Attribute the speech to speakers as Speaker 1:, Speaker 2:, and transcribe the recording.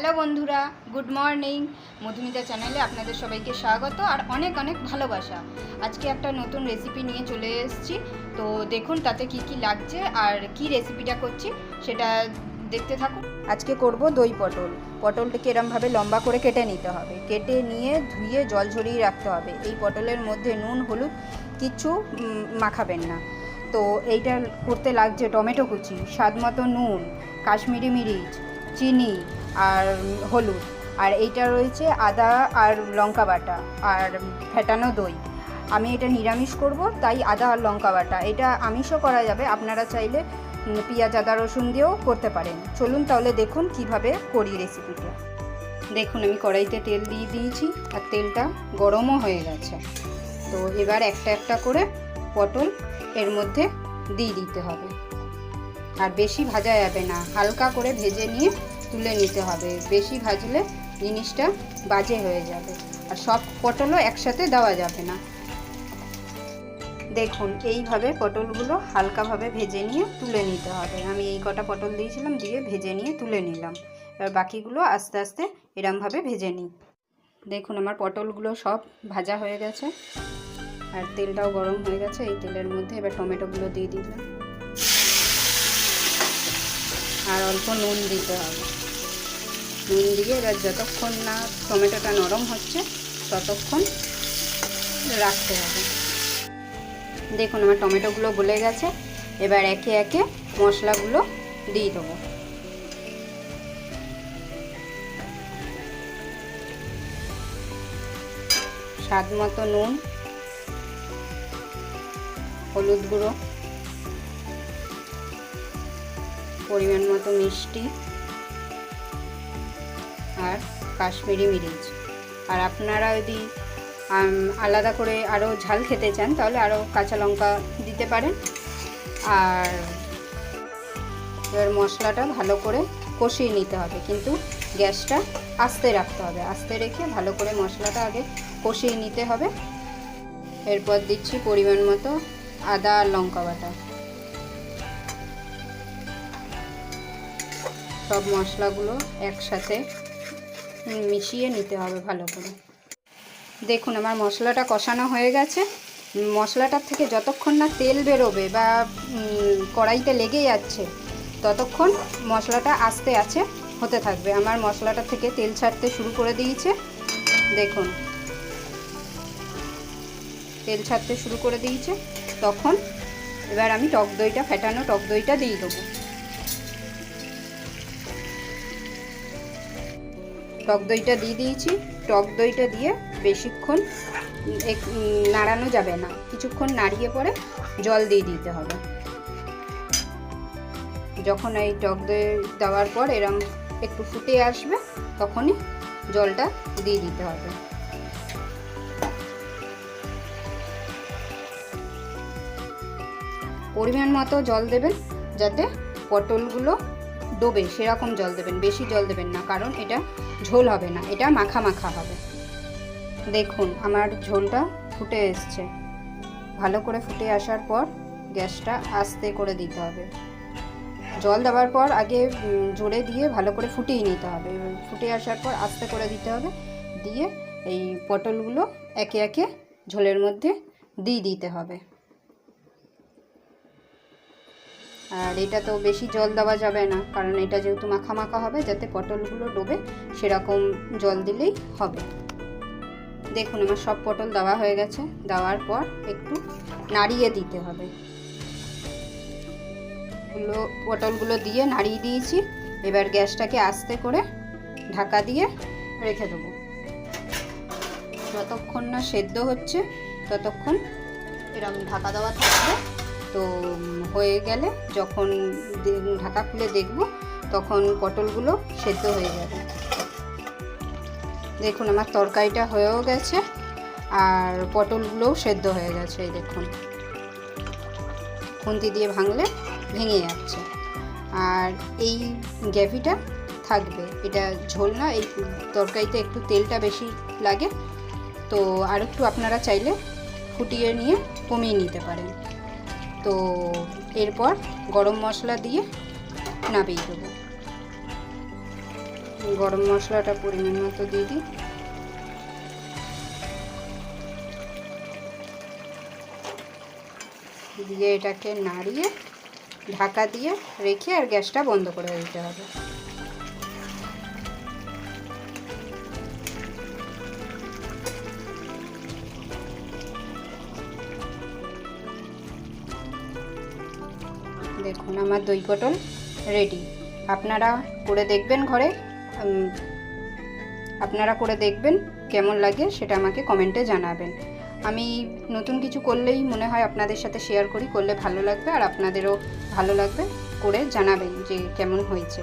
Speaker 1: Hello বন্ধুরা, good morning. Madhumita চ্যানেলে আপনাদের সবাইকে স্বাগত আর অনেক অনেক ভালোবাসা। আজকে একটা নতুন রেসিপি নিয়ে চলে এসেছি। তো দেখুন তাতে কি কি লাগছে আর কি রেসিপিটা করছি সেটা দেখতে থাকুন। আজকে করব দই পটল। পটলটাকে এরমভাবে লম্বা করে কেটে নিতে হবে, কেটে নিয়ে ধুয়ে জল ঝরিয়ে রাখতে হবে। এই পটলের মধ্যে নুন হলুদ কিচ্ছু মাখাবেন না। তো এইটা করতে লাগছে টমেটো কুচি, স্বাদ মতো নুন, কাশ্মীরি মিরিচ, চিনি আর হলুদ, আর এইটা রয়েছে আদা আর লঙ্কা বাটা আর ফেটানো দই। আমি এটা নিরামিষ করব, তাই আদা আর লঙ্কা বাটা। এটা আমিষও করা যাবে, আপনারা চাইলে পেঁয়াজ আদা রসুন দিয়েও করতে পারেন। চলুন তাহলে দেখুন কিভাবে করি রেসিপিটা। দেখুন আমি কড়াইতে তেল দিয়ে দিয়েছি আর তেলটা গরমও হয়ে গেছে। তো এবার একটা একটা করে পটল এর মধ্যে দিয়ে দিতে হবে। আর বেশি ভাজা যাবে না, হালকা করে ভেজে নিয়ে তুলে নিতে হবে। বেশি ভাজলে জিনিসটা বাজে হয়ে যাবে, আর সব পটলও একসাথে দেওয়া যাবে না। দেখুন এইভাবে পটলগুলো হালকাভাবে ভেজে নিয়ে তুলে নিতে হবে। আমি এই কটা পটল দিয়েছিলাম, দিয়ে ভেজে নিয়ে তুলে নিলাম। এবার বাকিগুলো আস্তে আস্তে এরমভাবে ভেজে নিই। দেখুন আমার পটলগুলো সব ভাজা হয়ে গেছে আর তেলটাও গরম হয়ে গেছে। এই তেলের মধ্যে এবার টমেটোগুলো দিয়ে দিলাম আর অল্প নুন দিতে হবে। নুন দিয়ে এবার যতক্ষণ না টমেটোটা নরম হচ্ছে ততক্ষণ রাখতে হবে। দেখুন আমার টমেটোগুলো গলে গেছে। এবার একে একে মশলাগুলো দিয়ে দেবো। স্বাদ মতো নুন, হলুদ গুঁড়ো, পরিমাণ মতো মিষ্টি আর কাশ্মীরি মিরিচ। আর আপনারা যদি আলাদা করে আরও ঝাল খেতে চান তাহলে আরও কাঁচা লঙ্কা দিতে পারেন। আর এবার মশলাটা ভালো করে কষিয়ে নিতে হবে, কিন্তু গ্যাসটা আস্তে রাখতে হবে। আস্তে রেখে ভালো করে মশলাটা আগে কষিয়ে নিতে হবে। এরপর দিচ্ছি পরিমাণ মতো আদা আর লঙ্কা বাটা। সব মশলাগুলো একসাথে মিশিয়ে নিতে হবে ভালো করে। দেখুন আমার মশলাটা কষানো হয়ে গেছে। মশলাটার থেকে যতক্ষণ না তেল বেরোবে বা কড়াইতে লেগে যাচ্ছে ততক্ষণ মশলাটা আস্তে আছে হতে থাকবে। আমার মশলাটা থেকে তেল ছাড়তে শুরু করে দিয়েছে। দেখুন তেল ছাড়তে শুরু করে দিয়েছে। তখন এবার আমি টক দইটা, ফেটানো টক দইটা দিয়ে দেবো। টক দইটা দিয়ে দিয়েছি। টক দইটা দিয়ে বেশিক্ষণ নাড়ানো যাবে না, কিছুক্ষণ নাড়িয়ে পরে জল দিয়ে দিতে হবে। যখন এই টক দই দেওয়ার পর এরম একটু ফুটে আসবে তখনই জলটা দিয়ে দিতে হবে। পরিমাণ মতো জল দেবেন, যাতে পটলগুলো ডোবে সেরকম জল দেবেন। বেশি জল দেবেন না, কারণ এটা ঝোল হবে না, এটা মাখা মাখা হবে। দেখুন আমার ঝোলটা ফুটে এসছে। ভালো করে ফুটে আসার পর গ্যাসটা আস্তে করে দিতে হবে। জল দেওয়ার পর আগে জোরে দিয়ে ভালো করে ফুটিয়ে নিতে হবে। ফুটে আসার পর আস্তে করে দিতে হবে। দিয়ে এই পটলগুলো একে একে ঝোলের মধ্যে দিয়ে দিতে হবে। আর এটা তো বেশি জল দেওয়া যাবে না, কারণ এটা যেহেতু মাখা মাখা হবে, যাতে পটলগুলো ডোবে সেরকম জল দিলেই হবে। দেখুন আমার সব পটল দেওয়া হয়ে গেছে। দেওয়ার পর একটু নাড়িয়ে দিতে হবে। পটলগুলো দিয়ে নাড়িয়ে দিয়েছি। এবার গ্যাসটাকে আস্তে করে ঢাকা দিয়ে রেখে দেবো। যতক্ষণ না সেদ্ধ হচ্ছে ততক্ষণ এরকম ঢাকা দেওয়া থাকবে। তো হয়ে গেলে যখন ঢাকা খুলে দেখব তখন পটলগুলো সেদ্ধ হয়ে যাবে। দেখুন আমার তরকারিটা হয়েও গেছে আর পটলগুলোও সেদ্ধ হয়ে গেছে। এই দেখুন খুন্তি দিয়ে ভাঙলে ভেঙে যাচ্ছে। আর এই গ্রেভিটা থাকবে, এটা ঝোল না। এই তরকারিতে একটু তেলটা বেশি লাগে, তো আর একটু আপনারা চাইলে ফুটিয়ে নিয়ে কমিয়ে নিতে পারেন। তো এরপর গরম মশলা দিয়ে নামিয়ে দেবো। গরম মশলাটা পরিমাণ মতো দিয়ে দিই। দিয়ে এটাকে নাড়িয়ে ঢাকা দিয়ে রেখে আর গ্যাসটা বন্ধ করে দিতে হবে। দেখুন আমার দই পটল রেডি। আপনারা করে দেখবেন ঘরে, আপনারা করে দেখবেন কেমন লাগে সেটা আমাকে কমেন্টে জানাবেন। আমি নতুন কিছু করলেই মনে হয় আপনাদের সাথে শেয়ার করি, করলে ভালো লাগবে আর আপনাদেরও ভালো লাগবে। করে জানাবেন যে কেমন হয়েছে।